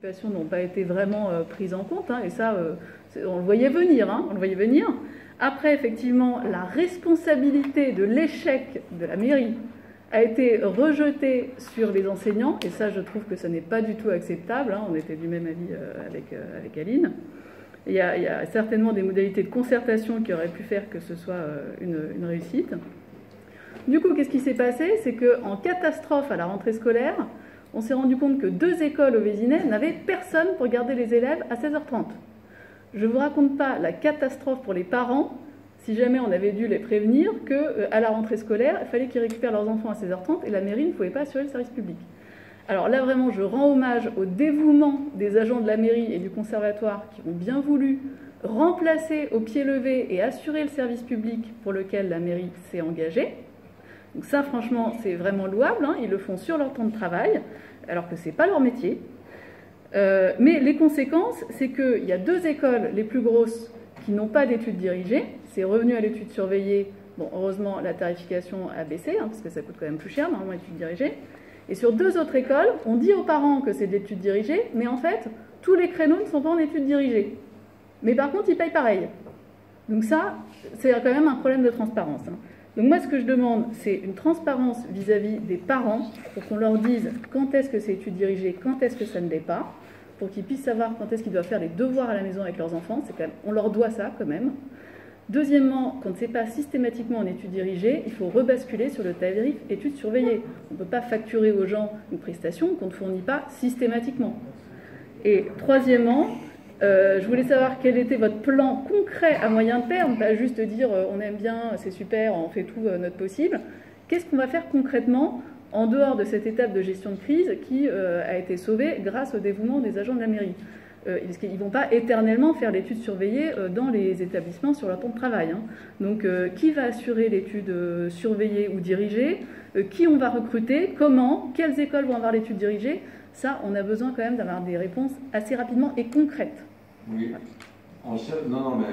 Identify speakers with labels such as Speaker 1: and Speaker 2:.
Speaker 1: N'ont pas été vraiment prises en compte, hein, et ça, on le voyait venir, hein, on le voyait venir. Après, effectivement, la responsabilité de l'échec de la mairie a été rejetée sur les enseignants, et ça, je trouve que ça n'est pas du tout acceptable, hein, on était du même avis avec Aline. Il y a certainement des modalités de concertation qui auraient pu faire que ce soit une réussite. Du coup, qu'est-ce qui s'est passé? C'est qu'en catastrophe à la rentrée scolaire, on s'est rendu compte que 2 écoles au Vésinet n'avaient personne pour garder les élèves à 16h30. Je ne vous raconte pas la catastrophe pour les parents, si jamais on avait dû les prévenir qu'à la rentrée scolaire, il fallait qu'ils récupèrent leurs enfants à 16h30 et la mairie ne pouvait pas assurer le service public. Alors là, vraiment, je rends hommage au dévouement des agents de la mairie et du conservatoire qui ont bien voulu remplacer au pied levé et assurer le service public pour lequel la mairie s'est engagée. Donc ça, franchement, c'est vraiment louable, hein. Ils le font sur leur temps de travail, alors que ce n'est pas leur métier. Mais les conséquences, c'est qu'il y a 2 écoles les plus grosses qui n'ont pas d'études dirigées. C'est revenu à l'étude surveillée. Bon, heureusement, la tarification a baissé, hein, parce que ça coûte quand même plus cher, normalement, l'étude dirigée. Et sur 2 autres écoles, on dit aux parents que c'est de l'étude dirigée, mais en fait, tous les créneaux ne sont pas en étude dirigée. Mais par contre, ils payent pareil. Donc ça, c'est quand même un problème de transparence, hein. Donc moi, ce que je demande, c'est une transparence vis-à-vis des parents pour qu'on leur dise quand est-ce que c'est études dirigées, quand est-ce que ça ne l'est pas, pour qu'ils puissent savoir quand est-ce qu'ils doivent faire les devoirs à la maison avec leurs enfants. C'est quand même, on leur doit ça quand même. Deuxièmement, quand ce n'est pas systématiquement en études dirigées, il faut rebasculer sur le tarif études surveillées. On ne peut pas facturer aux gens une prestation qu'on ne fournit pas systématiquement. Et troisièmement, je voulais savoir quel était votre plan concret à moyen terme, pas juste dire on aime bien, c'est super, on fait tout notre possible. Qu'est-ce qu'on va faire concrètement en dehors de cette étape de gestion de crise qui a été sauvée grâce au dévouement des agents de la mairie? Parce qu'ils ne vont pas éternellement faire l'étude surveillée dans les établissements sur leur temps de travail, hein. Donc qui va assurer l'étude surveillée ou dirigée? Qui on va recruter? Comment? Quelles écoles vont avoir l'étude dirigée? Ça, on a besoin quand même d'avoir des réponses assez rapidement et concrètes.
Speaker 2: Oui. En chef, non, mais